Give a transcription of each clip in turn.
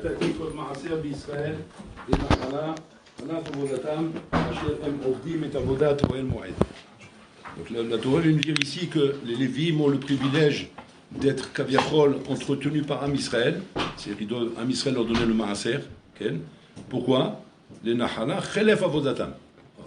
תעתיק עוד מעשר בישראל ונחלה ענף עבודתם אשר הם עובדים את עבודת אוהל מועד. Donc la Torah vient nous dire ici que les Lévim ont le privilège d'être kaviachol entretenus par Am Israël, c'est-à-dire qu'Am Israël leur donnait le maaser. Pourquoi? Les Nahala chelef avodatam,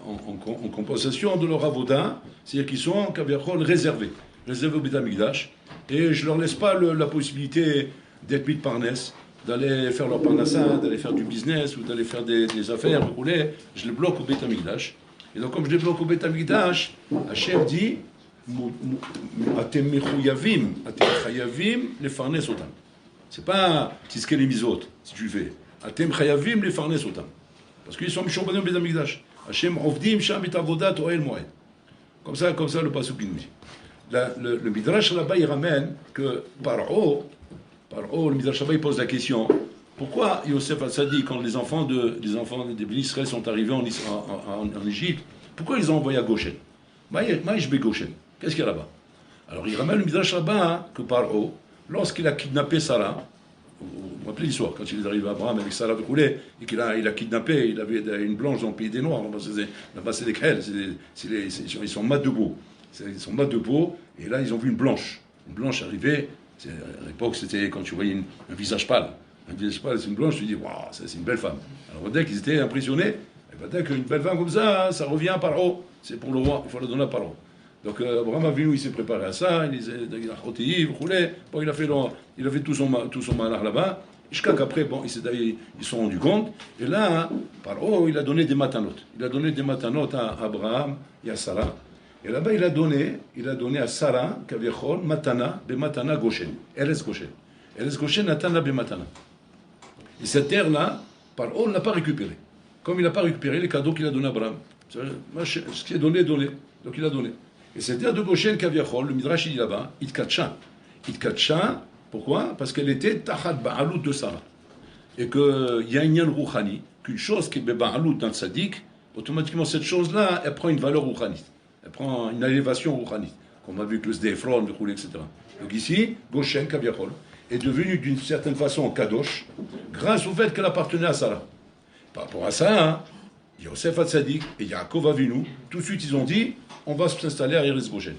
en compensation de leur avoda, c'est-à-dire qu'ils sont kaviachol réservés au Beit HaMikdash, et je leur laisse pas la possibilité d'être mit parnès, d'aller faire leur parnassa, d'aller faire du business ou d'aller faire des affaires, rouler, je les bloque au Beit HaMikdash. Et donc, comme je les bloque au Beit HaMikdash, Hachem dit Atem mechuyavim, atem chayavim, les farnes otam. C'est pas tisquer les misotes, si tu le fais. Atem chayavim, les farnes otam. Parce qu'ils sont mishombanim au Beit HaMikdash. Hachem ovdim sham et avodat oel moed. Comme ça, le pasuk nous dit. Le Midrash là-bas, il ramène que Paro, le Midrash là-bas, il pose la question. Pourquoi Yosef al-Sadi, quand les enfants des Bénis Israël sont arrivés en Égypte, pourquoi ils ont envoyé à Goshen? Maïshbe Goshen. Qu'est-ce qu'il y a là-bas? Alors il ramène le Midrash là-bas que Paro, lorsqu'il a kidnappé Sarah, vous vous rappelez l'histoire, quand il est arrivé à Abraham avec Sarah Bekoulé, et qu'il a kidnappé, il avait une blanche dans le pays des Noirs, là-bas c'est des Khel, ils sont mat de beau. Ils sont mat de beau, et là ils ont vu une blanche arriver. À l'époque, c'était quand tu voyais un visage pâle. Un visage pâle, c'est une blanche, tu dis, waouh, c'est une belle femme. Alors dès qu'ils étaient impressionnés, et dès qu'une belle femme comme ça revient à Paro, c'est pour le roi, il faut la donner à Paro. Donc Abraham Avinu, il s'est préparé à ça, il a roté, bon, il a fait tout son malheur là-bas, jusqu'à qu'après, bon, ils se sont rendus compte, et là, Paro, il a donné des matanotes. Il a donné des matanotes à Abraham et à Sarah. Et là-bas, il a donné à Sarah, Kaviachol, Matana, Bematana Goshen, Eres Goshen. Eres Goshen, Natana, Bematana. Et cette terre-là, Paro ne l'a pas récupérée. Comme il n'a pas récupéré les cadeaux qu'il a donnés à Abraham. Ce qui est donné. Donc il a donné. Et cette terre de Goshen, Kaviachol, le Midrash, il dit là-bas, Itkacha. Itkacha, pourquoi? Parce qu'elle était Tachat Ba'alut de Sarah. Et qu'il y a un yan rouchani, qu'une chose qui est Ba'alut dans le Tzadik, automatiquement cette chose-là, elle prend une valeur rouchaniste. Elle prend une élévation rouchaniste, comme on a vu que le Sdéphron, le Koulé, etc. Donc ici, Goshen, Kaviachol, est devenu d'une certaine façon Kadosh, grâce au fait qu'elle appartenait à Sarah. Par rapport à ça, Yosef Hatzadik et Yaakov Avinu, tout de suite ils ont dit, on va s'installer à Eretz Goshen.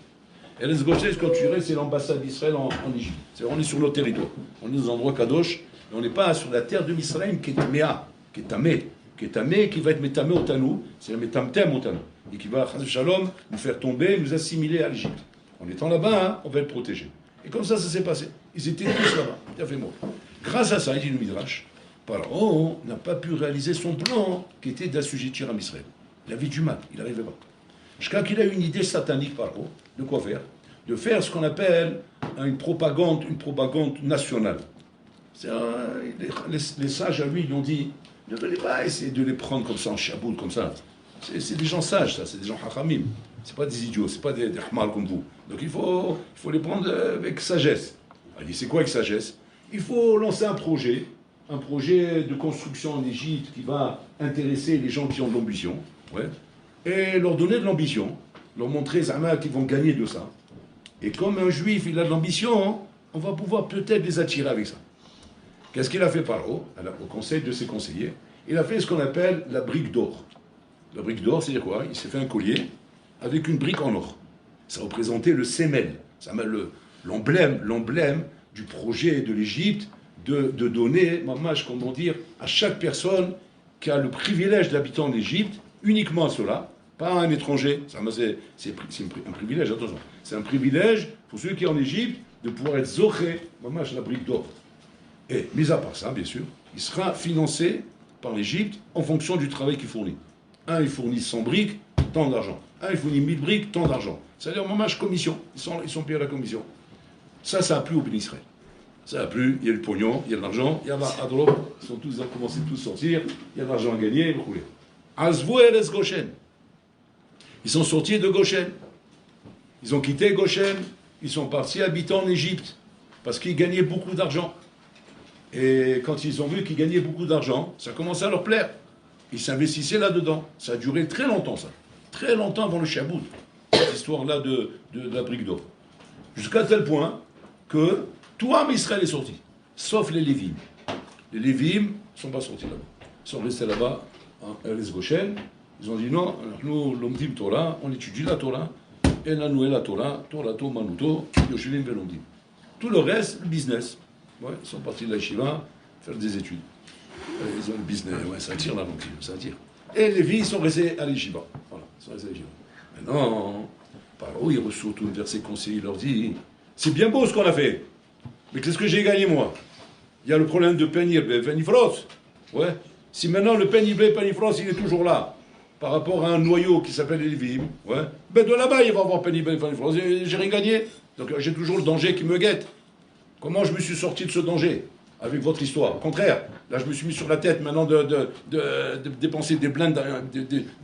Eretz Goshen, ce qu'on dirait, c'est l'ambassade d'Israël en Égypte. On est sur notre territoire, on est dans un endroit Kadosh, mais on n'est pas sur la terre de Misraïm qui est Tméa, qui est tamé, qui va être métamé au Tanou, c'est le métamtem au Tanou, et qui va, Chas Shalom, nous faire tomber, nous assimiler à l'Égypte. En étant là-bas, on va être protégé. Et comme ça s'est passé. Ils étaient tous là-bas. Il a fait mort. Grâce à ça, il dit le Midrash, Paro n'a pas pu réaliser son plan qui était d'assujettir à Israël. Il avait du mal, il n'arrivait pas. Jusqu'à qu'il a eu une idée satanique, Paro, de quoi faire? De faire ce qu'on appelle une propagande nationale. Les sages à lui, ils ont dit, ne venez pas essayer de les prendre comme ça en chaboul, comme ça. C'est des gens sages, ça, c'est des gens hachamim. C'est pas des idiots, c'est pas des hamal comme vous. Donc il faut les prendre avec sagesse. Il dit, c'est quoi avec sagesse? Il faut lancer un projet de construction en Égypte qui va intéresser les gens qui ont de l'ambition, et leur donner de l'ambition, leur montrer Zama qu'ils vont gagner de ça. Et comme un juif, il a de l'ambition, on va pouvoir peut-être les attirer avec ça. Qu'est-ce qu'il a fait Paro, au conseil de ses conseillers? Il a fait ce qu'on appelle la brique d'or. La brique d'or, c'est-à-dire quoi? Il s'est fait un collier avec une brique en or. Ça représentait le sémel, l'emblème du projet de l'Égypte de donner, comment dire, à chaque personne qui a le privilège d'habiter en Égypte, uniquement à cela, pas à un étranger. C'est un privilège, attention. C'est un privilège pour ceux qui sont en Égypte de pouvoir être zoché, la brique d'or. Et, mis à part ça, bien sûr, il sera financé par l'Égypte en fonction du travail qu'il fournit. Un, il fournit 100 briques, tant d'argent. Un, il fournit 1000 briques, tant d'argent. C'est-à-dire, commission. Ils sont payés à la commission. Ça a plu au Béni Israël. Ça a plu, il y a le pognon, il y a de l'argent, il y a l'adro, ils ont commencé tous à sortir, il y a de l'argent à gagner, vous voulez. Azvou Eretz Goshen. Ils sont sortis de Goshen. Ils ont quitté Goshen, ils sont partis habiter en Égypte, parce qu'ils gagnaient beaucoup d'argent. Et quand ils ont vu qu'ils gagnaient beaucoup d'argent, ça commençait à leur plaire. Ils s'investissaient là-dedans. Ça a duré très longtemps, ça. Très longtemps avant le Shabout, cette histoire-là de la brique d'or. Jusqu'à tel point que tout Am Israël est sorti, sauf les Lévim. Les Lévim ne sont pas sortis là-bas. Ils sont restés là-bas, en Eretz Goshen. Ils ont dit non, nous, l'Omdim Torah, on étudie la Torah, et la Noël la Torah, Torato, Manuto, Yoshivim Velomdim. Tout le reste, le business. Ouais, ils sont partis de la Yeshiva faire des études. Ils ont le business, ouais, ça attire la langue, ça attire. Et les filles sont restées à l'Yeshiva. Voilà, ils sont restés à l'Yeshiva. Maintenant, Paro, il reçoit tout le verset conseil, il leur dit c'est bien beau ce qu'on a fait, mais qu'est-ce que j'ai gagné moi? Il y a le problème de Penifros. Ouais. Si maintenant le Penifros, il est toujours là, par rapport à un noyau qui s'appelle les Lévim, ouais, ben de là-bas il va avoir Penifros, j'ai rien gagné. Donc j'ai toujours le danger qui me guette. Comment je me suis sorti de ce danger avec votre histoire? Au contraire, là je me suis mis sur la tête maintenant de dépenser des blindes,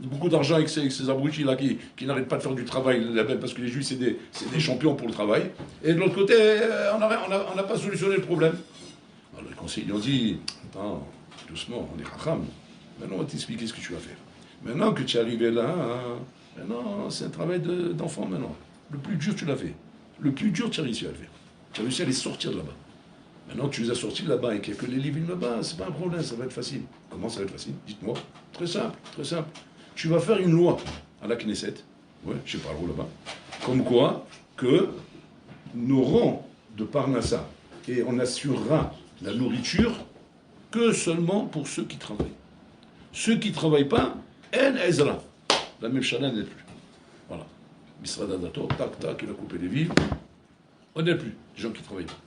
beaucoup d'argent avec ces abrutis là qui n'arrêtent pas de faire du travail, parce que les Juifs c'est des champions pour le travail. Et de l'autre côté, on n'a pas solutionné le problème. Alors les conseillers ont dit, attends, doucement, on est racham. Maintenant on va t'expliquer ce que tu vas faire. Maintenant que tu es arrivé là, maintenant c'est un travail d'enfant maintenant. Le plus dur tu l'as fait. Le plus dur tu as réussi à le faire. Tu as réussi à les sortir de là-bas. Maintenant que tu les as sortis de là-bas et qu'il n'y a que les Lévim là-bas, c'est pas un problème, ça va être facile. Comment ça va être facile? Dites-moi. Très simple, très simple. Tu vas faire une loi à la Knesset, ouais, je sais pas où là-bas, comme quoi que nos rangs de Parnassa, et on assurera la nourriture que seulement pour ceux qui travaillent. Ceux qui ne travaillent pas, En Ezra. La même chaleur n'est plus. Voilà. Misra Dadato, tac, tac, il a coupé les vivres. On n'est plus, les gens qui ne travaillent pas.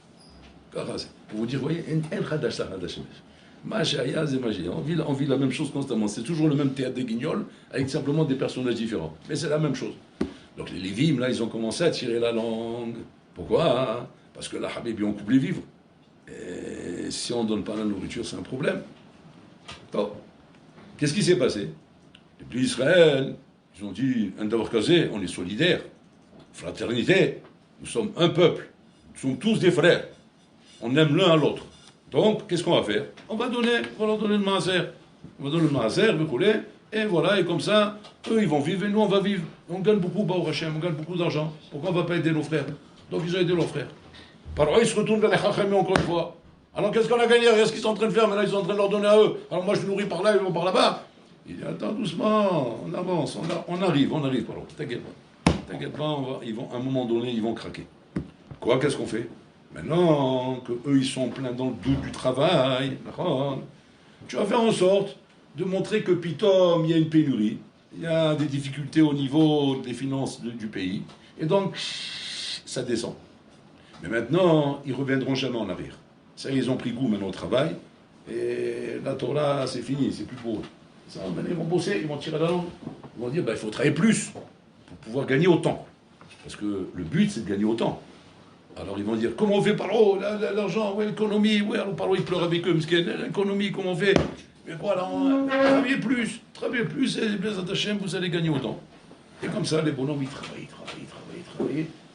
Pour vous dire, vous voyez, on vit la même chose constamment. C'est toujours le même théâtre des Guignols, avec simplement des personnages différents. Mais c'est la même chose. Donc les Lévim, là, ils ont commencé à tirer la langue. Pourquoi? Parce que là, Habib, on coupe les vivres. Et si on ne donne pas la nourriture, c'est un problème. Donc, qu'est-ce qui s'est passé? Les pays Israël, ils ont dit, un d'avoir casé, on est solidaires. Fraternité, nous sommes un peuple. Nous sommes tous des frères. On aime l'un à l'autre. Donc, qu'est-ce qu'on va faire? On va leur donner le maaser. On va donner le maaser, le couler, et voilà, et comme ça, eux, ils vont vivre, et nous, on va vivre. On gagne beaucoup, Baruch Hashem, on gagne beaucoup d'argent. Pourquoi on ne va pas aider nos frères? Donc, ils ont aidé leurs frères. Par ils se retournent vers les Chachamim encore une fois. Alors, qu'est-ce qu'on a gagné? Qu'est-ce qu'ils sont en train de faire? Maintenant, ils sont en train de leur donner à eux. Alors, moi, je nourris par là, ils vont par là-bas. Il dit, attends, doucement, on avance, on arrive, pardon. T'inquiète pas, ils vont, à un moment donné, ils vont craquer. Quoi, qu'est-ce qu'on fait? Maintenant qu'eux, ils sont pleins dans le doute du travail, tu vas faire en sorte de montrer que Pitom, il y a une pénurie, il y a des difficultés au niveau des finances du pays, et donc, ça descend. Mais maintenant, ils ne reviendront jamais en arrière. Ça, ils ont pris goût maintenant au travail, et la Torah, c'est fini, c'est plus pour eux. Ça, ils vont bosser, ils vont tirer la langue, ils vont dire, il faut travailler plus pour pouvoir gagner autant. Parce que le but, c'est de gagner autant. Alors ils vont dire, comment on fait par l'argent, ouais, l'économie, ouais, alors par ils pleurent avec eux, parce que l'économie, comment on fait? Mais voilà, travaillez plus, et bien attachés, vous allez gagner autant. Et comme ça, les bonhommes, ils travaillaient,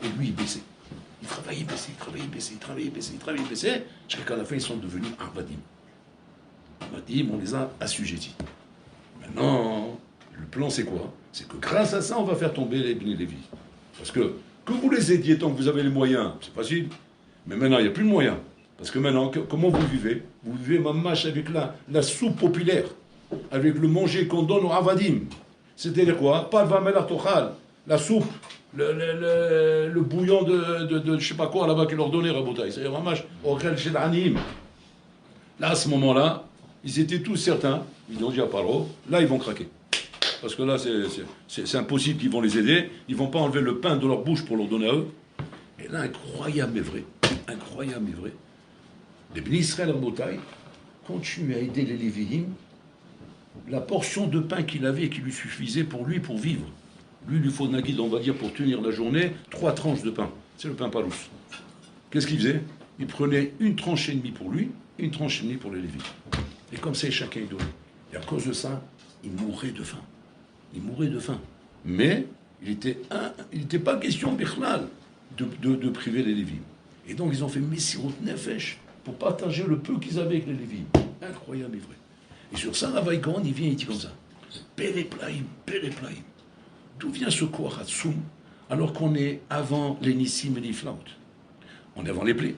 et lui, il baissait. Il travaillait, baissait, jusqu'à qu'à la fin, ils sont devenus Avadim. Avadim, on les a assujettis. Maintenant, le plan, c'est quoi? C'est que grâce à ça, on va faire tomber les Bnei Lévi. Parce que vous les aidiez tant que vous avez les moyens, c'est facile. Mais maintenant, il n'y a plus de moyens. Parce que maintenant, comment vous vivez? Vous vivez mamache avec la soupe populaire, avec le manger qu'on donne aux Avadim. C'est-à-dire quoi? Pas le vamelar tochal, la soupe, le bouillon de je sais pas quoi là-bas qu'ils leur donnaient, Rabotaï. C'est-à-dire mamache, auquel chez l'anime. Là, à ce moment-là, ils étaient tous certains, ils ont dit à Paro, là, ils vont craquer. Parce que là, c'est impossible qu'ils vont les aider. Ils ne vont pas enlever le pain de leur bouche pour leur donner à eux. Et là, incroyable mais vrai. Les Bnei Israël Rabotaï continuent à aider les Lévi'im. La portion de pain qu'il avait et qui lui suffisait pour lui, pour vivre. Lui, il lui faut naguide, on va dire, pour tenir la journée, 3 tranches de pain. C'est le pain palous. Qu'est-ce qu'il faisait? Il prenait une tranche et demie pour lui, une tranche et demie pour les Lévi'im. Et comme ça, chacun y donnait. Et à cause de ça, il mourrait de faim. Mais il n'était pas question, Bichlal, de priver les Lévim. Et donc ils ont fait Messirut Nefesh pour partager le peu qu'ils avaient avec les Lévim. Incroyable et vrai. Et sur ça, Ravaï Gaon, il vient et il dit comme ça. Péréplaïm. D'où vient ce Kohatsum alors qu'on est avant les Nissim et les Flaut? On est avant les plaies.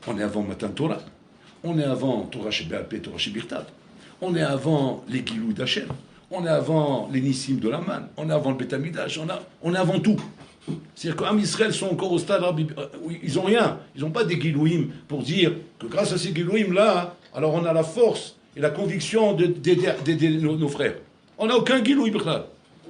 On est avant Matan Torah. On est avant Torah Sheba'al-Peh, Torah Shebirtav. On est avant les Gilou d'Hachem. On est avant les Nissim de l'Aman. On est avant le Beth Amikdash. On est avant tout. C'est-à-dire qu'Am Israël sont encore au stade où ils n'ont rien. Ils n'ont pas des Gilouim pour dire que grâce à ces Gilouim-là, alors on a la force et la conviction d'aider nos frères. On n'a aucun Gilouim,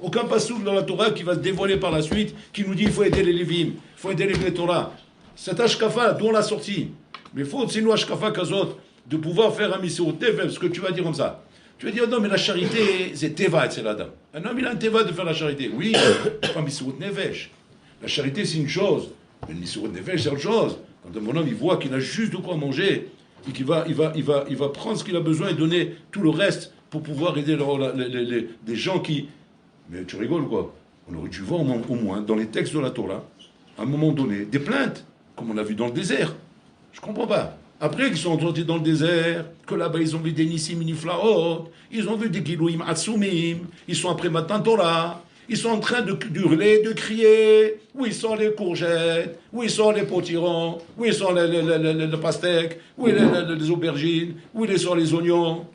aucun passouk dans la Torah qui va se dévoiler par la suite, qui nous dit qu'il faut aider les Lévim, il faut aider les Torah. Cet Ashkafa, d'où on l'a sorti. Mais il faut, c'est nous Ashkafa Kazot, de pouvoir faire un Missirut Nefesh, ce que tu vas dire comme ça. Tu vas dire, non, mais la charité, c'est Teva, c'est l'Adam. Un homme, il a un Teva de faire la charité. Oui, pas Missirut Nefesh. La charité, c'est une chose, mais le Missirut Nefesh, c'est autre chose. Quand un bonhomme, il voit qu'il a juste de quoi manger, et qu'il va prendre ce qu'il a besoin et donner tout le reste pour pouvoir aider des gens qui... Mais tu rigoles, quoi. On aurait dû voir au moins, dans les textes de la Torah, à un moment donné, des plaintes, comme on a vu dans le désert. Je comprends pas. Après qu'ils sont entrés dans le désert, que là-bas ils ont vu des Nissim Niflaot, ils ont vu des Gilouim Atsumim, ils sont après Matan Torah, ils sont en train de hurler, de crier, où ils sont les courgettes, où ils sont les potirons, où ils sont les pastèques, où les aubergines, où ils sont les oignons.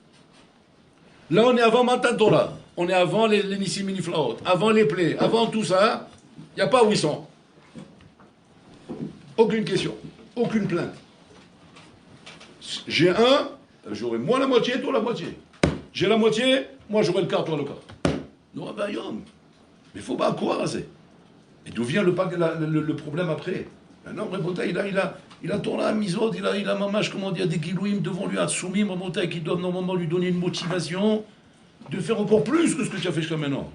Là on est avant Matan Torah, on est avant les Nissim Niflaot, avant les plaies, avant tout ça, il n'y a pas où ils sont. Aucune question, aucune plainte. J'ai un, j'aurai moi la moitié, toi la moitié. J'ai la moitié, moi j'aurai le quart, toi le quart. Non, ben yom. Mais il faut pas croire à ça. Et d'où vient le problème après? Maintenant, Rebota, il a tourné à Misod, il a mamache, comment dire, des Gilouim devant lui, à Tsoumim, Rebota, qui doivent normalement lui donner une motivation de faire encore plus que ce que tu as fait jusqu'à maintenant.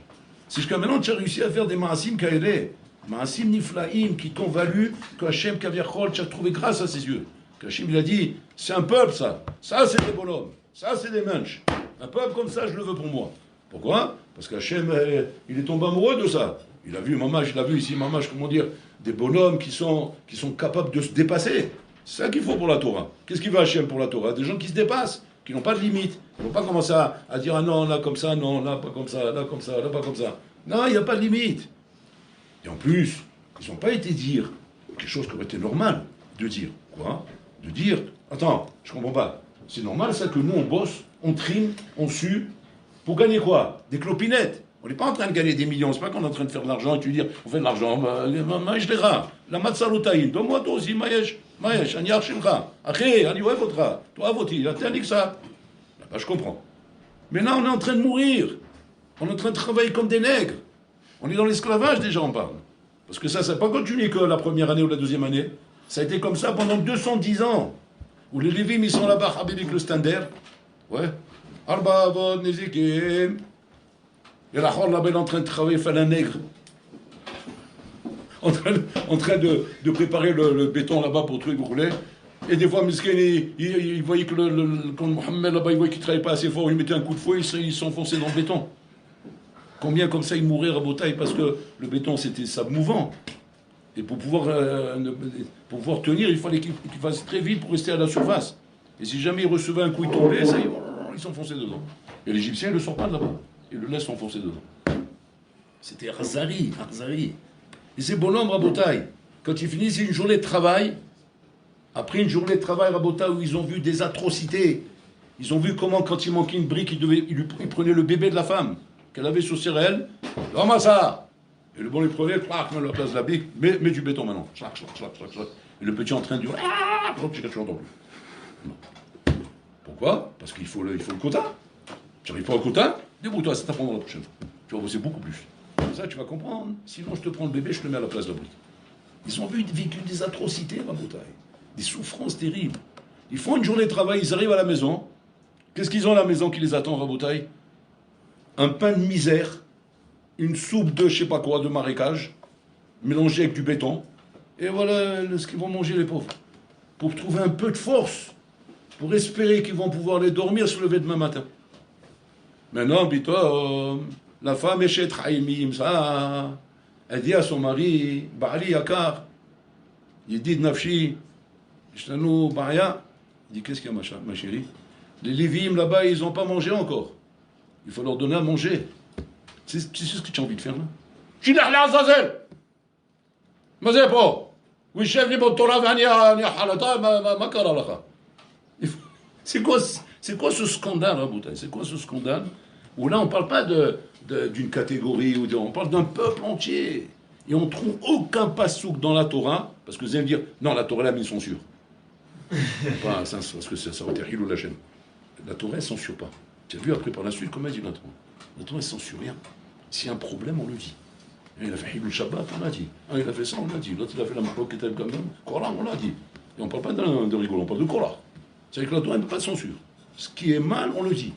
C'est jusqu'à maintenant que tu as réussi à faire des Maasim Kaele, Maasim Niflaim, qui t'ont valu que Hachem Kaviachol, tu as trouvé grâce à ses yeux. Hachem, il a dit, c'est un peuple ça c'est des bonhommes, ça c'est des mensch. Un peuple comme ça, je le veux pour moi. Pourquoi? Parce qu'Hachem, il est tombé amoureux de ça. Il a vu, mamache, il a vu ici, mamache, comment dire, des bonhommes qui sont capables de se dépasser. C'est ça qu'il faut pour la Torah. Qu'est-ce qu'il veut Hachem pour la Torah? Des gens qui se dépassent, qui n'ont pas de limite. Ils ne vont pas commencer à dire, ah non, là comme ça, non, là pas comme ça, là comme ça, là pas comme ça. Non, il n'y a pas de limite. Et en plus, ils n'ont pas été dire quelque chose qui aurait été normal de dire. Quoi? De dire, attends, je comprends pas. C'est normal ça que nous on bosse, on trime, on sue, pour gagner quoi? Des clopinettes. On n'est pas en train de gagner des millions, c'est pas qu'on est en train de faire de l'argent et tu dis, on fait de l'argent, maïch lera, la matsaroutaïn, donne-moi toi aussi, maïch, ani archimcha, aché, ani votre, toi voti, la terre que ça. Bah, je comprends. Mais là on est en train de mourir, on est en train de travailler comme des nègres. On est dans l'esclavage déjà, on parle. Parce que ça n'a pas continué que la première année ou la deuxième année. Ça a été comme ça pendant 210 ans. Où les Lévim, ils sont là-bas, avec le standard. Ouais. Arba, Avod, Nezikim. Et la Khor là-bas, est en train de travailler, faire un nègre. En train de préparer le béton là-bas pour truc rouler. Et des fois, Miskin, il voyait que quand Mohamed là-bas, il voyait qu'il ne travaillait pas assez fort, il mettait un coup de fouet, il s'enfonçait dans le béton. Combien comme ça ils mouraient à Botaï parce que le béton c'était ça mouvant. Et pour pouvoir tenir, il fallait qu'il fasse très vite pour rester à la surface. Et si jamais il recevait un coup, il tombait, ça, il s'enfonçait dedans. Et l'Égyptien ne le sort pas de là-bas. Il le laisse s'enfoncer dedans. C'était Arzari. Et ces bonhommes à Botaï, quand ils finissaient une journée de travail, après une journée de travail à Botaï où ils ont vu des atrocités, ils ont vu comment quand il manquait une brique, il prenait le bébé de la femme qu'elle avait sur ses ailes, ramasse ça. Et le bon lui prenait, clac, met la place de la brique, mets du béton maintenant. Clac. Et le petit en train de dire, ah, je n'entends plus. Non. Pourquoi? Parce qu'il faut le quota. Tu n'arrives pas au quota, débrouille-toi, ça t'apprendra la prochaine fois. Tu vas bosser beaucoup plus. Comme ça, tu vas comprendre. Sinon, je te prends le bébé, je te mets à la place de la brique. Ils ont vécu des atrocités à Botaï, des souffrances terribles. Ils font une journée de travail, ils arrivent à la maison. Qu'est-ce qu'ils ont à la maison qui les attend à Botaï? Un pain de misère, une soupe de je sais pas quoi, de marécage, mélangée avec du béton. Et voilà ce qu'ils vont manger les pauvres. Pour trouver un peu de force, pour espérer qu'ils vont pouvoir les dormir, se lever demain matin. Maintenant, bito, la femme est chez Traïmim, ça, elle dit à son mari, Ba'ali Yakar, il dit Nafshi, Ishtanou Ba'ya, il dit qu'est-ce qu'il y a ma chérie? Les Lévim là-bas, ils n'ont pas mangé encore. Il faut leur donner à manger. Tu sais ce que tu as envie de faire là? Shilach l'Azazel! Mais pas. Oui, chef, les Torah, ma kara lacha. C'est quoi ce scandale, Raboutaï? C'est quoi ce scandale? Où là, on ne parle pas d'une catégorie, on parle d'un peuple entier. Et on ne trouve aucun passouk dans la Torah, parce que vous allez me dire, non, la Torah, elle a mis une censure. Pas, ça, parce que ça aurait été Hilou Lachem. La Torah, elle ne censure pas. Tu as vu après par la suite comment elle dit la Torah? La Torah, elle ne censure rien. S'il y a un problème, on le dit. Il a fait Hilou Shabbat, on l'a dit. Il a fait ça, on l'a dit. L'autre, il a fait la Mahlouk et tel comme même. Coran, on l'a dit. Et on ne parle pas de rigolo, on parle de Coran. C'est-à-dire que la Torah, elle n'a pas de censure. Ce qui est mal, on le dit.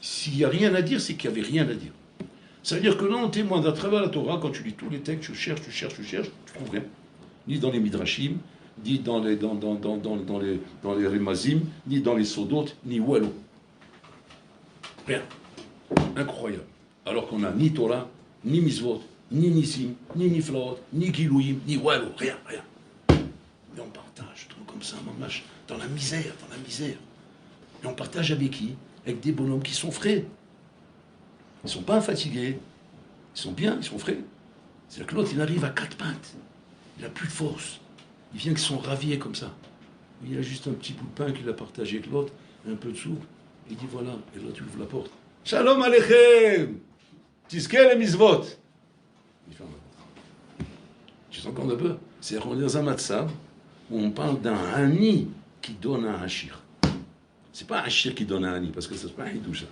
S'il n'y a rien à dire, c'est qu'il n'y avait rien à dire. Ça veut dire que là, on témoigne à travers la Torah, quand tu lis tous les textes, tu cherches, tu trouves rien. Ni dans les Midrashim, ni dans les Remazim, ni dans les Sodotes, ni Wallo. Rien. Incroyable. Alors qu'on n'a ni Torah, ni Misvot, ni Nissim, ni Niflaot, ni Gilouim, ni Wallo. Rien. Et on partage, tout comme ça, mamache, dans la misère. Et on partage avec qui? Avec des bonhommes qui sont frais. Ils ne sont pas fatigués. Ils sont bien, ils sont frais. C'est-à-dire que l'autre, il arrive à 4 pattes. Il n'a plus de force. Il vient qu'ils sont raviés comme ça. Il a juste un petit bout de pain qu'il a partagé avec l'autre, un peu de soupe. Il dit voilà, et là tu ouvres la porte. Shalom Aleichem! Tiskel et misvot. Il ferme la porte. Tu te rends compte un peu? C'est-à-dire qu'on est dans un matzah où on parle d'un hani qui donne un hachir. C'est pas un hachir qui donne un hani, parce que ça se passe un hidoucha.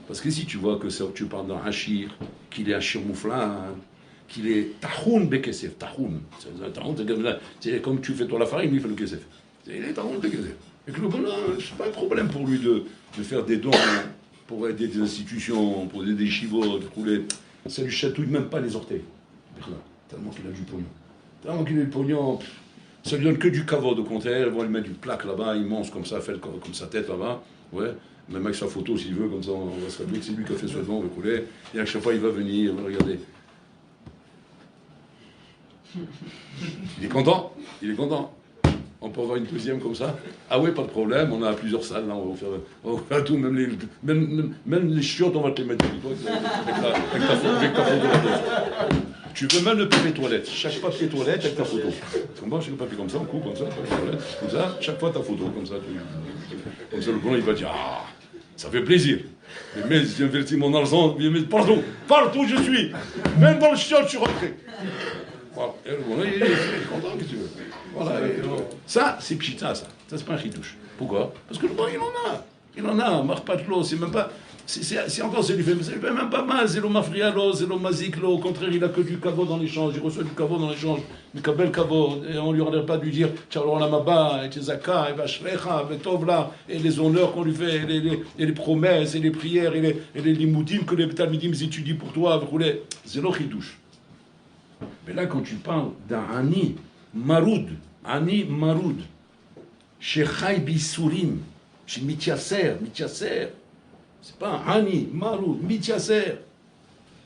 Parce que si tu vois que tu parles d'un hachir, qu'il est hachir mouflan, qu'il est tahoun bekesef, tahoun. C'est comme tu fais toi la farine, lui il fait le kesef. Il est tahoun bekesef. Et que le bonheur, c'est pas un problème pour lui de faire des dons pour aider des institutions, pour aider des chivots, ça lui chatouille même pas les orteils. Tellement qu'il a du pognon. Tellement qu'il a du pognon, ça lui donne que du kavod au contraire. Ils vont lui mettre du plaque là-bas, immense comme ça, fait comme sa tête là-bas. Ouais. Même avec sa photo s'il veut, comme ça on va se rappeler que c'est lui qui a fait ce don, recoulé. Et à chaque fois il va venir, il va regarder. Il est content. On peut avoir une deuxième comme ça. Ah oui, pas de problème, on a plusieurs salles, là, on va faire tout, même les chiottes, on va te les mettre avec ta photo là-dedans. Tu veux même le papier toilette. Chaque papier toilette avec ta photo. Comme ça, chaque papier comme ça, on coupe comme ça, comme ça, chaque fois ta photo, comme ça. Comme ça, le bonhomme, il va dire, ah, ça fait plaisir. Mais j'ai investi mon argent, partout je suis. Même dans le chiotte, je suis rentré. Voilà. Et le bonhomme, il est content, qu'est-ce que tu veux. Voilà. Ça, c'est pchita, ça. Ça, c'est pas un chidouche. Pourquoi? Parce que le bonhomme, il en a. Marpatlo, c'est même pas. C'est encore, c'est lui fait même pas mal, c'est le mafrialo, c'est le maziklo, au contraire, il a que du kavod dans l'échange, il reçoit du kavod dans l'échange, du kabel kavod, et on lui aurait pas dû dire, Tchalom Lamaba, et Tzaka, et Vashrecha, et Tovla, et les honneurs qu'on lui fait, et les promesses, et les prières, et les limoudim que les talmidim étudient pour toi, c'est le chidouche. Mais là, quand tu parles d'un Ani Maroud, chez Chai Bisurim, chez Mityaser, c'est pas un Hani, Maroud, Mityaser,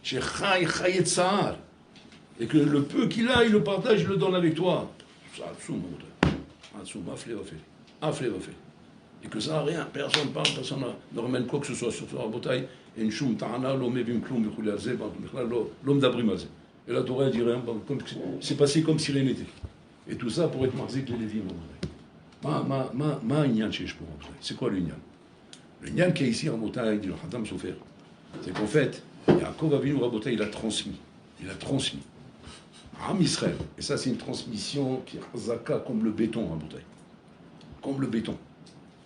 chez Chai Tsahar, et que le peu qu'il a, il le partage, il le donne avec toi. Ça, aflé va faire. Et que ça n'a rien, personne ne parle, personne ne ramène quoi que ce soit sur la bataille, et une choum ta'ana, l'homme est bim kloum, l'homme d'abrimazé. Et la Torah dit rien, c'est passé comme si rien n'était. Et tout ça pour être marzik les Lévim. C'est quoi le Inyan? Le Inyan qui est ici, Rabotai, dit le Khatam Sofer, c'est qu'en fait, Yaakov Avinu Rabotai, il a transmis. Am Israël, et ça c'est une transmission qui est zaka comme le béton, Rabotai. Comme le béton.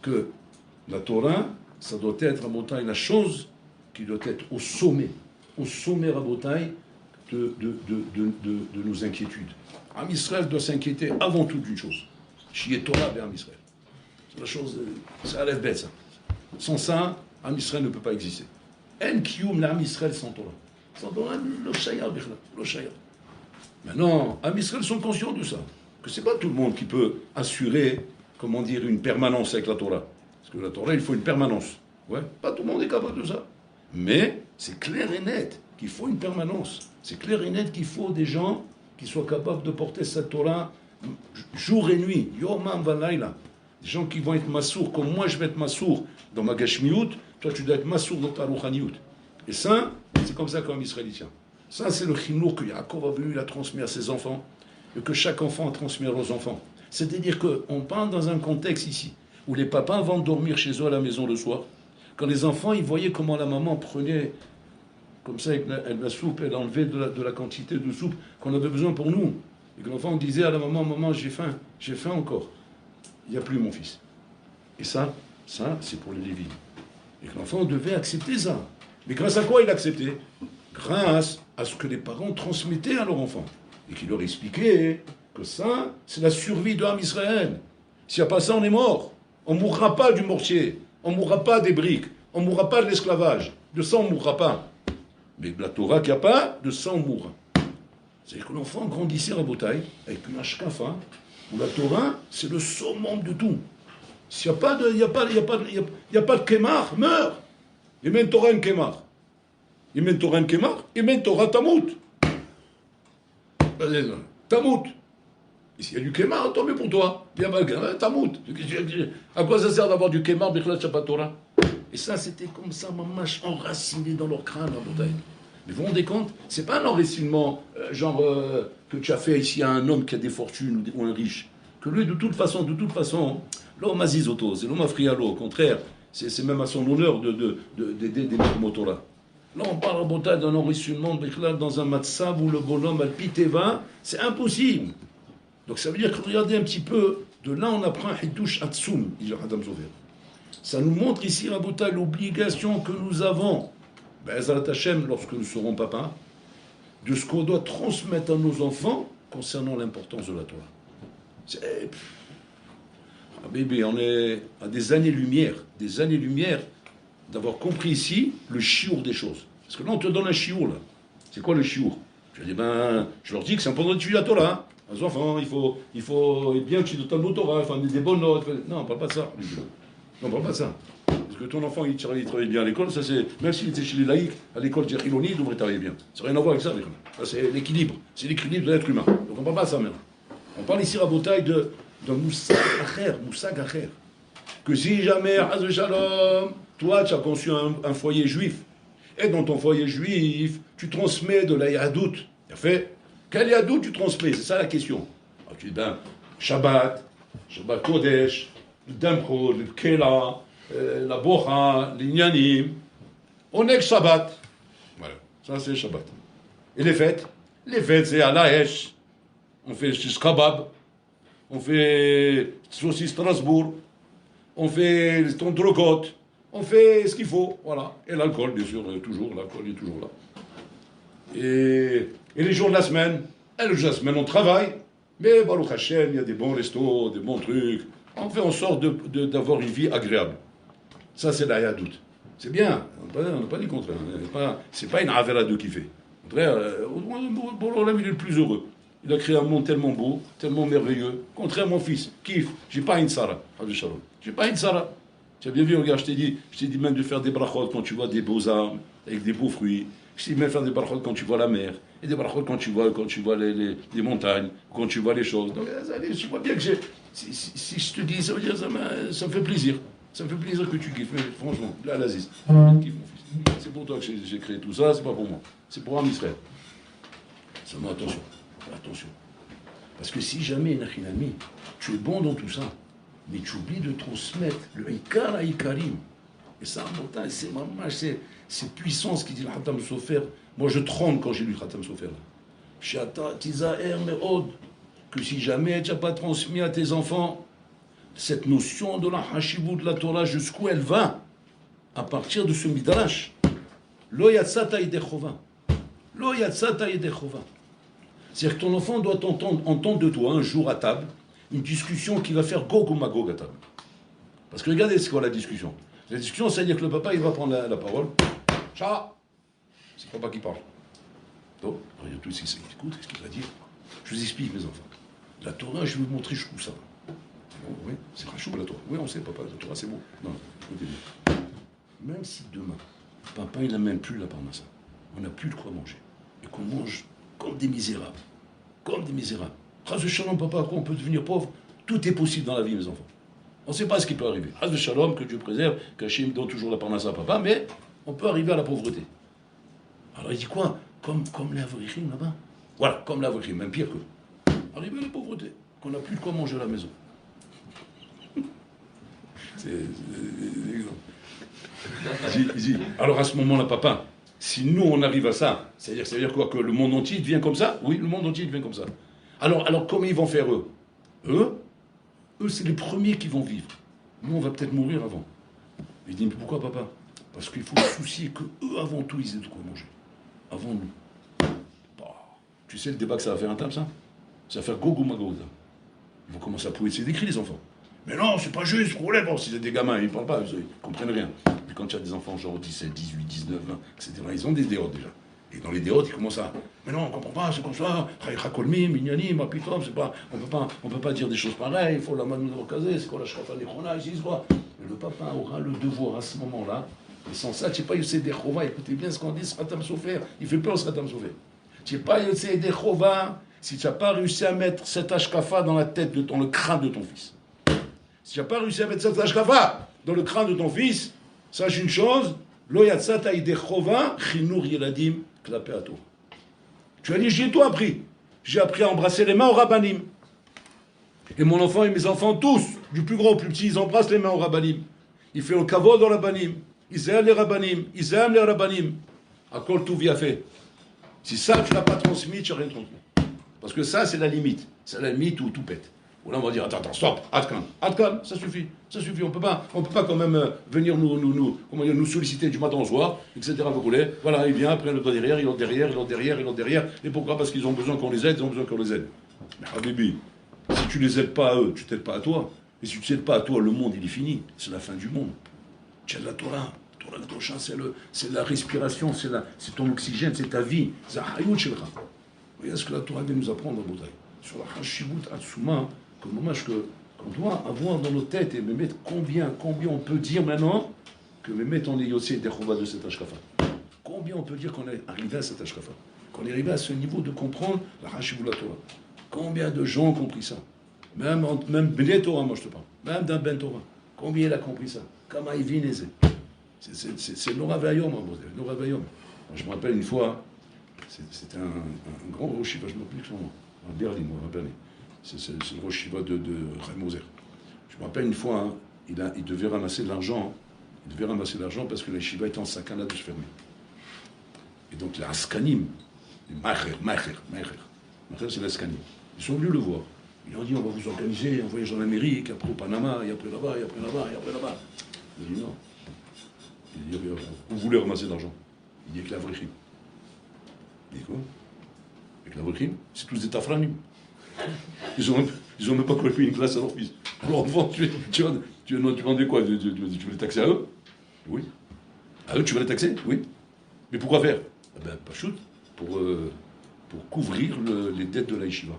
Que la Torah, ça doit être, Rabotai, la chose qui doit être au sommet Rabotai, de nos inquiétudes. Am Israël doit s'inquiéter avant tout d'une chose. Chier Torah vers Am Israël. C'est la chose, c'est à bête ça. Sans ça, Am Israël ne peut pas exister. En kiyum l'Am Israël sans Torah. Sans Torah, le shayar. Maintenant, Am Israël sont conscients de ça. Que c'est pas tout le monde qui peut assurer, comment dire, une permanence avec la Torah. Parce que la Torah, il faut une permanence. Ouais, pas tout le monde est capable de ça. Mais c'est clair et net qu'il faut une permanence. C'est clair et net qu'il faut des gens qui soient capables de porter cette Torah jour et nuit, yomam valayla. Des gens qui vont être massour, comme moi je vais être massour dans ma gashmiout, toi tu dois être massour dans ta rouhaniout. Et ça, c'est comme ça qu'un Israélien. Ça, c'est le chinour que Yaakov a venu, il a transmis à ses enfants, et que chaque enfant a transmis à leurs enfants. C'est-à-dire qu'on parle dans un contexte ici, où les papas vont dormir chez eux à la maison le soir. Quand les enfants, ils voyaient comment la maman prenait, comme ça, avec la soupe, elle enlevait de la quantité de soupe qu'on avait besoin pour nous. Et que l'enfant disait à la maman, maman, j'ai faim encore. Il n'y a plus mon fils. Et ça, c'est pour les Lévites. Et que l'enfant devait accepter ça. Mais grâce à quoi il acceptait? Grâce à ce que les parents transmettaient à leur enfant. Et qui leur expliquaient que ça, c'est la survie de l'âme Israël. S'il n'y a pas ça, on est mort. On ne mourra pas du mortier. On ne mourra pas des briques. On ne mourra pas de l'esclavage. De ça, on ne mourra pas. Mais de la Torah qu'il n'y a pas, de ça, on mourra. C'est-à-dire que l'enfant grandissait à Botaï avec une ashkafa, où la Torah, c'est le summum de tout. S'il n'y a pas de kémar, meurt. Il met Torah en kémar. Il met Torah en kémar, il met Torah tamout. Tamout. Et s'il y a du kémar, tant mieux pour toi. Bien malgré, tamout. À quoi ça sert d'avoir du kémar, Bichlat Shabbat Torah? Et ça, c'était comme ça, mamash, enraciné dans leur crâne, la bouteille. Mais vous vous rendez compte? C'est pas un enracinement, que tu as fait ici à un homme qui a des fortunes ou un riche. Que lui, de toute façon, l'homme azizoto, c'est l'homme afrialo, au contraire, c'est même à son honneur d'aider des Torah. Là, on parle d'un enracinement dans un matzav où le bonhomme al-piteva, c'est impossible. Donc ça veut dire que regardez un petit peu, de là on apprend Hiddush Atsum, dit Adam Sofer. Ça nous montre ici, Rabotai, l'obligation que nous avons, Be'ezrat Hashem, lorsque nous serons papas, de ce qu'on doit transmettre à nos enfants concernant l'importance de la Torah. Bébé, on est à des années-lumière d'avoir compris ici le chiour des choses. Parce que là, on te donne un chiour, là. C'est quoi le chiour? Je leur dis que c'est important d'étudier la Torah. Les enfants, il faut bien que tu donnes ta Torah, faire des bonnes notes. Non, on ne parle pas de ça. Non, on ne parle pas de ça. Parce que ton enfant, il travaille bien à l'école, ça c'est. Même s'il était chez les laïcs, à l'école Jechiloni, il devrait travailler bien. Ça n'a rien à voir avec ça, ça c'est l'équilibre. C'est l'équilibre de l'être humain. Donc on ne parle pas de ça maintenant. On parle ici à Botaï d'un moussag acher. Que si jamais, Haz Shalom, toi tu as conçu un foyer juif, et dans ton foyer juif, tu transmets de la yadout. Il a fait. Quel yadout tu transmets? C'est ça la question. Alors tu dis, Shabbat Kodesh, le Damcho, le Kela, la Bocha, l'Inyanim. On est que Shabbat. Voilà, ça c'est Shabbat. Et les fêtes? Les fêtes c'est à Laesh. On fait Shkabab. On fait saucisse Strasbourg. On fait Tondrogot. On fait ce qu'il faut. Voilà. Et l'alcool, bien sûr, toujours. L'alcool est toujours là. Et les jours de la semaine? Et les jours de la semaine, on travaille. Mais Baruch Hashem, il y a des bons restos, des bons trucs. On fait en sorte d'avoir une vie agréable. Ça, c'est la yadout. C'est bien. On n'a pas dit le contraire. C'est pas une avera de kiffer. Au contraire, Borom, il est le plus heureux. Il a créé un monde tellement beau, tellement merveilleux. Contraire, mon fils, kiffe. J'ai pas une Sarah. J'ai pas une Sarah. Tu as bien vu, regarde, je t'ai dit même de faire des brachot quand tu vois des beaux arbres, avec des beaux fruits. Je t'ai dit même de faire des brachot quand tu vois la mer. Et des brachot quand tu vois les montagnes, quand tu vois les choses. Donc, je vois bien que si je te dis, ça veut dire, ça me fait plaisir. Ça me fait plaisir que tu kiffes. Mais franchement, là, l'Aziz, kiffe mon fils. C'est pour toi que j'ai créé tout ça, c'est pas pour moi. C'est pour Israël. Seulement attention. Parce que si jamais, Nachinami, tu es bon dans tout ça, mais tu oublies de transmettre le Ikar à Ikarim. Et ça, c'est puissance qui dit le Khatam Sofer. Moi, je tremble quand j'ai lu le Khatam Sofer. Shata Tizaer Meod. Que si jamais tu n'as pas transmis à tes enfants cette notion de la Hashibou de la Torah, jusqu'où elle va, à partir de ce Midrash. Lo yatsata yedechova. Lo yatsata yedechova. C'est-à-dire que ton enfant doit entendre de toi un jour à table une discussion qui va faire gog ou magog à table. Parce que regardez c'est quoi la discussion. La discussion, c'est-à-dire que le papa, il va prendre la parole. Cha, c'est le papa qui parle. Donc, il y a tous qui écoutent, qu'est-ce qu'il va dire? Je vous explique, mes enfants. La Torah, je vais vous montrer jusqu'où ça va. Bon, oui, c'est rachou la Torah. Oui, on sait, papa, la Torah, c'est bon. Non, écoutez bien. Même si demain, papa, il n'a même plus la parnassa, on n'a plus de quoi manger, et qu'on mange comme des misérables. Comme des misérables. Chas shalom, papa, quoi, on peut devenir pauvre? Tout est possible dans la vie, mes enfants. On ne sait pas ce qui peut arriver. Chas shalom, que Dieu préserve, qu'Hachem donne toujours la parnassa à papa, mais on peut arriver à la pauvreté. Alors il dit quoi? Comme l'Avrichim là-bas. Voilà, comme l'Avrichim, même pire que. Arriver à la pauvreté, qu'on n'a plus de quoi manger à la maison. Il dit, alors à ce moment-là, papa, si nous on arrive à ça, ça veut dire quoi? Que le monde entier devient comme ça? Oui, le monde entier devient comme ça. Alors comment ils vont faire eux? Eux, c'est les premiers qui vont vivre. Nous, on va peut-être mourir avant. Il dit, mais pourquoi, papa? Parce qu'il faut se soucier que eux, avant tout, ils aient de quoi manger. Avant nous. Bah, tu sais le débat que ça va faire un table, ça? Ça va faire gogo mago. Ils vont commencer à pousser des cris, les enfants. Mais non, c'est pas juste, problème. Bon, si c'est des gamins, ils ne parlent pas, ils ne comprennent rien. Puis quand tu as des enfants, genre 17, 18, 19, 20, etc., ils ont des déotes déjà. Et dans les déotes, ils commencent à. Mais non, on ne comprend pas, c'est comme ça. Rakolmi, Mignani, Mapitom, c'est pas. On peut pas dire des choses pareilles, il faut la manu de c'est quoi la shrafa des chronas, ils disent quoi. Mais le papa aura le devoir à ce moment-là. Et sans ça, tu n'es pas Yossé des Chova, écoutez bien ce qu'on dit, Sratam Sofer. Il fait peur, Sratam Sofer. Tu n'es pas Yossé des Chova si tu n'as pas réussi à mettre cet ashkafa dans la tête, dans le crâne de ton fils. Si tu n'as pas réussi à mettre cet ashkafa dans le crâne de ton fils, sache une chose, lo yatsata ide chova, chinour yeladim, klapé à toi. Tu as dit, j'ai tout appris. J'ai appris à embrasser les mains au rabbanim. Et mon enfant et mes enfants, tous, du plus grand au plus petit, ils embrassent les mains au rabbanim. Ils font le kavod au rabbanim. Ils aiment les rabbanim. Ils aiment les rabbanim. À kol tout via fait. Si ça, tu ne l'as pas transmis, tu n'as rien transmis. Parce que ça, c'est la limite. C'est la limite où tout pète. Où là, on va dire, attends, stop, Atkan, ça suffit. On peut pas quand même venir nous solliciter du matin au soir, etc. Vous voulez, voilà, il vient, après le doigt derrière, il l'autre derrière. Et pourquoi? Parce qu'ils ont besoin qu'on les aide, Mais Habibi, si tu les aides pas à eux, tu t'aides pas à toi. Et si tu t'aides pas à toi, le monde, il est fini. C'est la fin du monde. Tu as la Torah. Torah Kedosha, c'est la respiration, c'est ton oxygène, c'est ta vie. C'est Hayut Shelcha. Voyez ce que la Torah vient nous apprendre, Boudaï. Sur la Hashibut Atsuma, qu'on doit avoir dans nos têtes et me mettre combien on peut dire maintenant que me mettre en Yossé Dechova de cet Ashkafa. Combien on peut dire qu'on est arrivé à cet Ashkafa, qu'on est arrivé à ce niveau de comprendre la Hashibut la Torah. Combien de gens ont compris ça? Même Bnei Torah, moi je te parle. Même d'un Ben Torah. Combien il a compris ça? Kama Ivin Eze. C'est Nora Vayom, Nora Vayom. Je me rappelle une fois, c'était un grand Rosh Shiva, je me rappelle plus son nom, à Berlin, moi, à Berlin. C'est le Rosh Shiva de Chaim Moser. Je me rappelle une fois, hein, il devait ramasser de l'argent. Il devait ramasser de l'argent parce que la Shiva était en sakana de se fermer. Et donc, les Askanim, les Macher, c'est l'Askanim. Ils sont venus le voir. Ils ont dit, on va vous organiser un voyage en Amérique, après au Panama, et après là-bas. Il dit non. Il dit, vous voulez ramasser de l'argent? Il dit, avec la vraie crime. Il dit quoi? Avec la vraie crime? C'est tous des tafranim. Ils ont même pas collecté une classe à leur fils. Alors, enfant, tu vendais quoi? Tu veux les taxer à eux? Oui. À eux, tu veux les taxer? Oui. Mais pourquoi faire? Eh ben, pas shoot, pour couvrir les dettes de la yeshiva.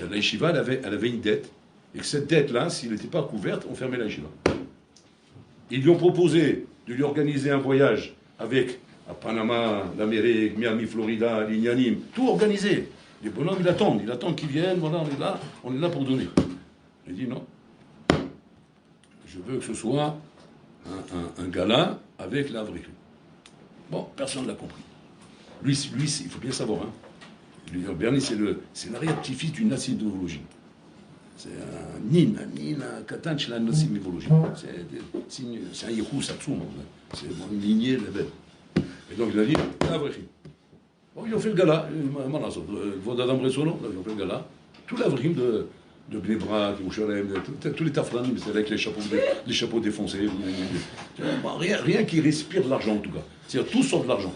La yeshiva, elle avait une dette, et que cette dette-là, s'il n'était pas couverte, on fermait la yeshiva. Ils lui ont proposé de lui organiser un voyage avec à Panama, l'Amérique, Miami, Florida, l'Ignanim, tout organisé. Les bonhommes, ils attendent qu'ils viennent, voilà, on est là pour donner. Il dit non. Je veux que ce soit un gala avec la vraie clé. Bon, personne ne l'a compris. Lui, il faut bien savoir, hein. Bernie, c'est l'arrière-petit-fils d'une nacidologie. C'est un nin, katan chez la nacidologie. C'est un yehou satsoum. C'est mon lignée, la belle. Et donc il a dit, la vraie clé. Bon, ils ont fait le gala, Vodadam Bressono, ils ont fait le gala. Tout l'avrim de Bnei Brak, Yerushalem, tous les tafranim, c'est avec les chapeaux défoncés. Rien qui respire de l'argent en tout cas. C'est-à-dire tout sort de l'argent.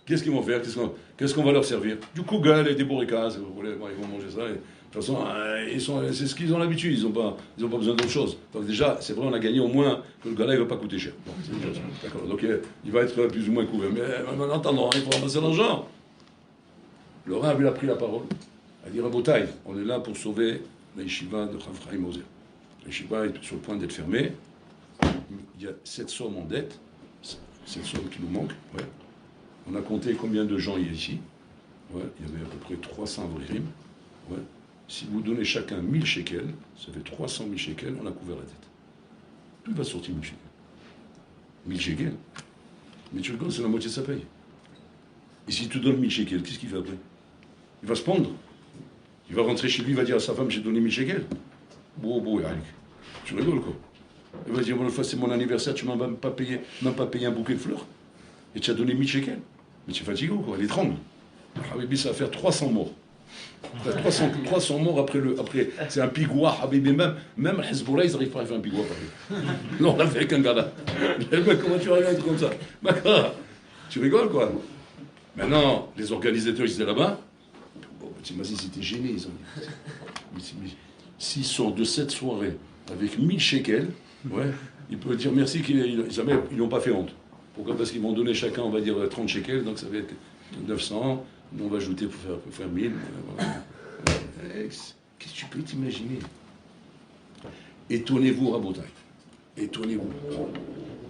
Qu'est-ce qu'ils vont faire? Qu'est-ce qu'on va leur servir? Du kougal et des bourrikas, si vous voulez, ils vont manger ça. Et, de toute façon, c'est ce qu'ils ont l'habitude, ils n'ont pas besoin d'autre chose. Donc déjà, c'est vrai, on a gagné au moins que le gala ne va pas coûter cher. Bon, c'est une chose. D'accord. Donc il va être plus ou moins couvert. Mais en attendant, il faut ramasser l'argent. Le Rav, il a pris la parole. Il a dit, Rabotai, on est là pour sauver la yeshiva de Chaim Moser. La yeshiva est sur le point d'être fermée. Il y a cette somme en dette, cette somme qui nous manque. Ouais. On a compté combien de gens il y a ici. Ouais. Il y avait à peu près 300 vririm. Ouais. Si vous donnez chacun 1000 shekels, ça fait 300 000 shekels, on a couvert la dette. Tout va sortir 1000 shekels. 1000 shekels. 1000 shekels, c'est la moitié de sa paye. Et si tu donnes 1000 shekels, qu'est-ce qu'il fait après? Il va se pendre. Il va rentrer chez lui, il va dire à sa femme, j'ai donné 1000 shekels. Bon, Yannick. Tu rigoles quoi. Il va dire, bon, c'est mon anniversaire, tu m'as même pas payé un bouquet de fleurs. Et tu as donné 1000 shekels. Mais tu es fatigué ou quoi? Il est tremble. Habibi, ça va faire 300 morts. 300 morts après. C'est un pigouah, Habibi. Même Hezbollah, ils n'arrivent pas à faire un pigouah. Non, on l'a fait avec un gars là. Comment tu regardes comme ça? Tu rigoles quoi? Maintenant, les organisateurs, ils étaient là-bas. Bon, t'imagines, ils étaient gênés. Ils ont dit, s'ils sortent de cette soirée avec 1000 shekels, ouais, ils peuvent dire merci qu'ils n'ont pas fait honte. Pourquoi? Parce qu'ils vont donner chacun, on va dire, 30 shekels, donc ça va être 900. Nous, on va ajouter pour faire 1000. Voilà. Qu'est-ce que tu peux t'imaginer? Étonnez-vous, Rabotai. Étonnez-vous.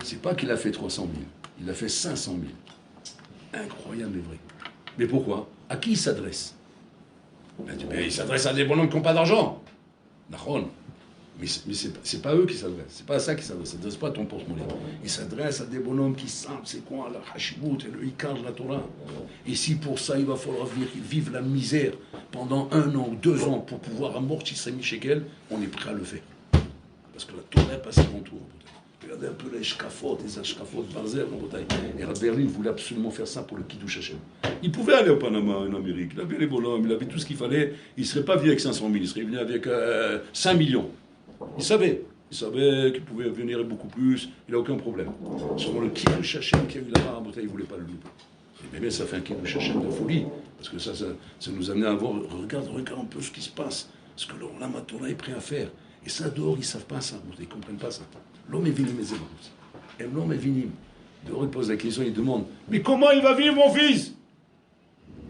C'est pas qu'il a fait 300 000, il a fait 500 000. Incroyable et vrai. Mais pourquoi? À qui il s'adresse? Mais il s'adresse à des bonhommes qui n'ont pas d'argent. D'accord. Mais c'est pas eux qui s'adressent. C'est pas à ça qu'ils s'adressent. Il ne s'adresse pas à ton porte-monnaie. Il s'adresse à des bonhommes qui savent c'est quoi la hashimout et le ikar de la Torah. Et si pour ça il va falloir vivre la misère pendant 1 an ou 2 ans pour pouvoir amortir ces 1000 shekels, on est prêt à le faire. Parce que la Torah passe avant tout. Regardez un peu les shkafot, les ashkafot Barzel en Bretagne. Et Rabbi Berlin voulait absolument faire ça pour le Kiddush Hashem. Il pouvait aller au Panama, en Amérique. Il avait les bonhommes, il avait tout ce qu'il fallait. Il ne serait pas venu avec 500 000, il serait venu avec 5 millions. Il savait qu'il pouvait venir beaucoup plus, il n'a aucun problème. Sur le Kiddush Hashem qu'il y a eu là-bas en Bretagne, il ne voulait pas le louper. Et bien, ça fait un Kiddush Hashem de folie. Parce que ça nous amenait à voir, regarde un peu ce qui se passe. Ce que l'Olam Torah est prêt à faire. Et ça, dehors, ils ne savent pas ça, ils ne comprennent pas ça. L'homme est vinim, mes amis. Et l'homme est vinim. Dehors, il pose la question, il demande, mais comment il va vivre, mon fils?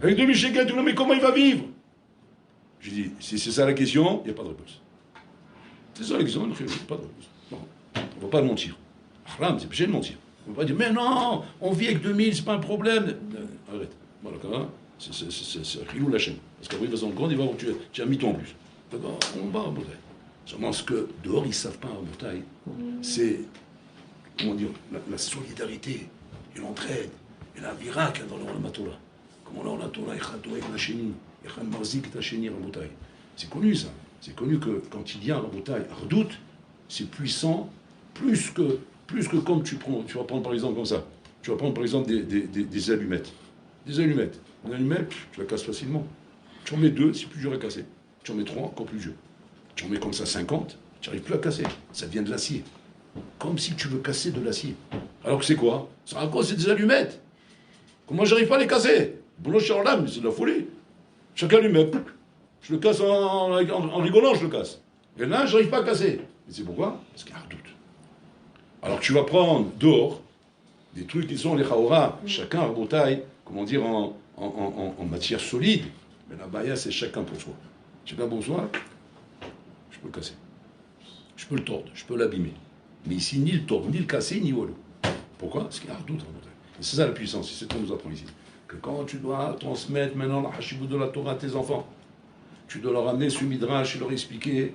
Avec 2000 shekels, mais comment il va vivre? Je dis, si c'est ça la question, il n'y a pas de réponse. C'est ça la question, il n'y a pas de réponse. Non, on ne va pas mentir. Haram, c'est péché de mentir. On ne va pas dire, mais non, on vit avec 2000, c'est pas un problème. Arrête. Voilà, c'est Rilou la chaîne. Parce qu'après, il va s'en compte, il va voir que tu as mis ton en plus. D'accord, on va en bataille. Seulement ce que dehors ils ne savent pas en bataille, c'est, comment dire, la solidarité et l'entraide et la vira qu'il y a dans l'Olam Torah. Comment l'Olam Torah est chatoé avec la chénie, et chan marzik et la chénie en bataille. C'est connu ça. C'est connu que quand il y a en bataille, Ardout, c'est puissant, plus que comme tu vas prendre par exemple comme ça. Tu vas prendre par exemple des allumettes. Des allumettes. Une allumette, tu la casses facilement. Tu en mets 2, c'est plus dur à casser. Tu en mets 3, encore plus dur. Tu en mets comme ça 50, tu n'arrives plus à casser. Ça vient de l'acier. Comme si tu veux casser de l'acier. Alors que c'est quoi? Ça raconte, c'est des allumettes. Comment j'arrive pas à les casser? Boulot chez Orlam, c'est de la folie. Chaque allumette, je le casse en rigolant, je le casse. Et là, je n'arrive pas à casser. Et c'est pourquoi? Parce qu'il y a un doute. Alors que tu vas prendre dehors des trucs qui sont les chaora, chacun en bataille, comment dire, en matière solide. Mais la baya, c'est chacun pour soi. Chacun pour soi. Je peux le casser. Je peux le tordre, je peux l'abîmer. Mais ici, ni le tordre, ni le casser, ni voilà. Pourquoi? Parce qu'il y a un doute en bataille. Et c'est ça la puissance, c'est ce qu'on nous apprend ici. Que quand tu dois transmettre maintenant la hashibut de la Torah à tes enfants, tu dois leur amener ce midrash et leur expliquer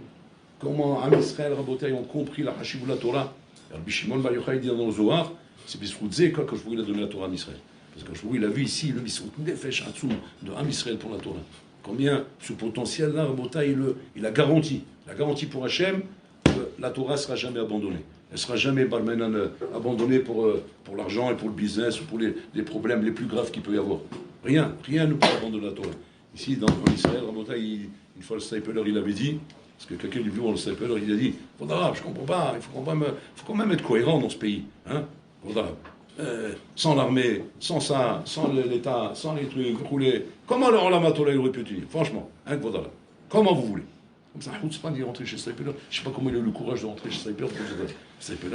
comment Am Israël, Rabotai, ont compris la hashibut de la Torah. Rabbi Shimon Bar Yochai dit dans le Zohar, c'est Bisroutze, quand je voulais donner la Torah à Am Israël. Parce que quand je voulais, il a vu ici le Bisrout Nefesh Hatzum de Am Israël pour la Torah. Combien ce potentiel-là, Rabotai, il a garanti. La garantie pour Hachem, que la Torah ne sera jamais abandonnée. Elle ne sera jamais abandonnée pour l'argent et pour le business ou pour les problèmes les plus graves qu'il peut y avoir. Rien ne peut abandonner la Torah. Ici, en Israël, Rabotai, une fois le Stapler, il avait dit, parce que quelqu'un lui dit, le Stapler, il a dit, je ne comprends pas, il faut quand même être cohérent dans ce pays. Hein, sans l'armée, sans ça, sans l'État, sans les trucs roulés. Comment le Olam Torah aurait pu tenir? Franchement, hein, comment vous voulez? Comme ça, c'est pas d'y rentrer chez Stapler. Je ne sais pas comment il a eu le courage de rentrer chez Stapler. Stapler,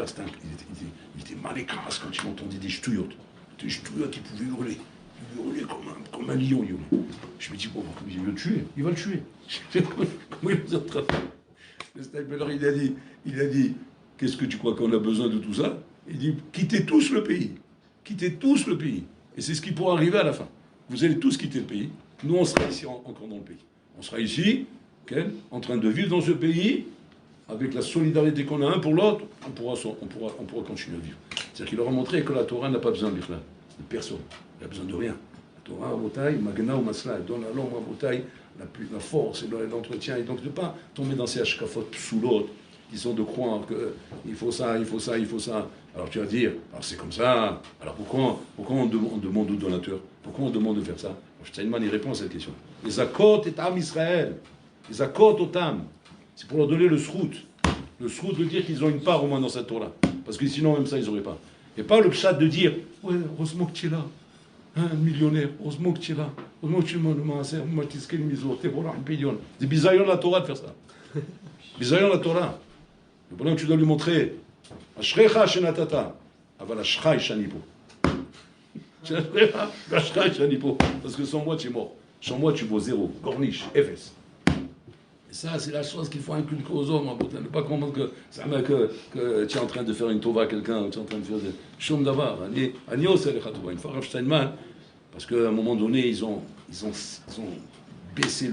il était mal écrasé quand il entendait des ch'touillottes. Des ch'touillottes, il pouvait hurler. Il hurlait comme un lion. Il hurlait. Je me dis, bon, il va le tuer. Il va le tuer. Comment il vous attrape? Le Stapler, il a dit, qu'est-ce que tu crois qu'on a besoin de tout ça? Il dit, quittez tous le pays. Quittez tous le pays. Et c'est ce qui pourra arriver à la fin. Vous allez tous quitter le pays. Nous, on sera ici encore dans le pays. On sera ici, en train de vivre dans ce pays, avec la solidarité qu'on a un pour l'autre, on pourra continuer à vivre. C'est-à-dire qu'il leur a montré que la Torah n'a pas besoin de personne. Elle n'a besoin de rien. La Torah, Rabotai, Magna ou Masla, elle donne à l'homme, Rabotai, la force et l'entretien. Et donc, de ne pas tomber dans ces ashkafot psoulot, qui sont de croire qu'il faut ça, il faut ça, il faut ça. Alors tu vas dire, alors c'est comme ça, alors pourquoi on demande aux donateurs? Pourquoi on demande de faire ça? Steinman, il répond à cette question. Les akot et Am Israël, les akot otam, c'est pour leur donner le srout. Le srout veut dire qu'ils ont une part au moins dans cette tour-là. Parce que sinon, même ça, ils n'auraient pas. Et pas le pshat de dire, ouais, heureusement que tu es là. Un millionnaire, heureusement que tu es là. Heureusement que tu es là. C'est bisayon la Torah de faire ça. Bisayon la Torah. Le problème, tu dois lui montrer. Ashrecha shenatata. Aval ashrai shanipo. Parce que sans moi, tu es mort. Sans moi, tu vaux zéro. Corniche, Efes. Et ça, c'est la chose qu'il faut inculquer aux hommes. Ne pas comprendre que tu es en train de faire une tova à quelqu'un, tu es en train de faire des chum d'avar. Une fois, Rav Steinman, parce qu'à un moment donné, ils ont baissé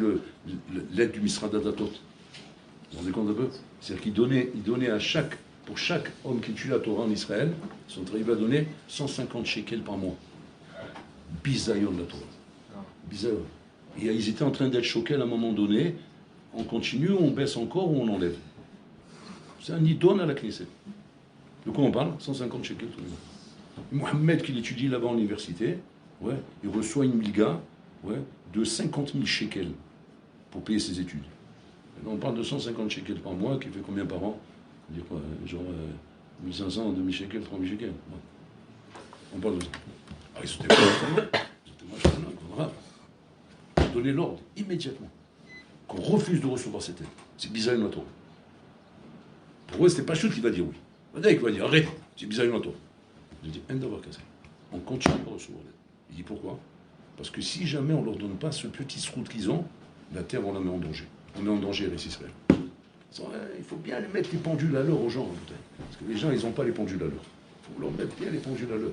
l'aide du Misra d'Adatot. Vous vous rendez compte un peu? C'est-à-dire qu'ils donnaient pour chaque homme qui tue la Torah en Israël, ils sont arrivés à donner 150 shekels par mois. Bisayon de la Torah. Bisayon. Et ils étaient en train d'être choqués à un moment donné. On continue, on baisse encore ou on enlève. C'est un idon à la Knesset. De quoi on parle? 150 shekels tous les mois. Mohamed, qui étudie là-bas en université, ouais, il reçoit une milga, ouais, de 50 000 shekels pour payer ses études. Maintenant, on parle de 150 shekels par mois, qui fait combien par an? On dit quoi? Genre 1500, 2000 shekels, 3000 shekels. Ouais. On parle de ça. Ah, ils sont donner l'ordre immédiatement qu'on refuse de recevoir cette aide. C'est bizarre une Torah. Pour eux, c'était pas Chut qui va dire oui. Il va dire arrête, c'est bizarre une Torah. Je dis un d'avoir cassé. On continue à recevoir l'aide. Il dit pourquoi? Parce que si jamais on leur donne pas ce petit sroute qu'ils ont, la terre on la met en danger. On met en danger les Israël. Il faut bien les mettre les pendules à l'heure aux gens. Parce que les gens, ils n'ont pas les pendules à l'heure. Il faut leur mettre bien les pendules à l'heure.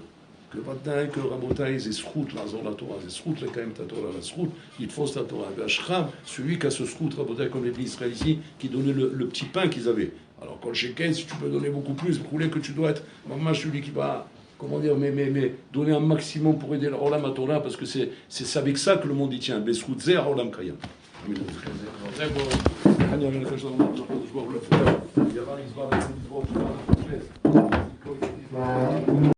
Que Vadaï, que Rabotaï, c'est Srout, la Torah, c'est Srout, le Kaim Torah, la Srout, il faut la Torah. Ashram, celui qui a ce Srout, Rabotaï, comme les Israël ici, qui donnait le petit pain qu'ils avaient. Alors, quand le Shekel, si tu peux donner beaucoup plus, rouler que tu dois être, maman, celui qui va, comment dire, mais donner un maximum pour aider l'Olam Torah, parce que c'est avec ça que le monde y tient. Besrout Zer, Olam Kayam.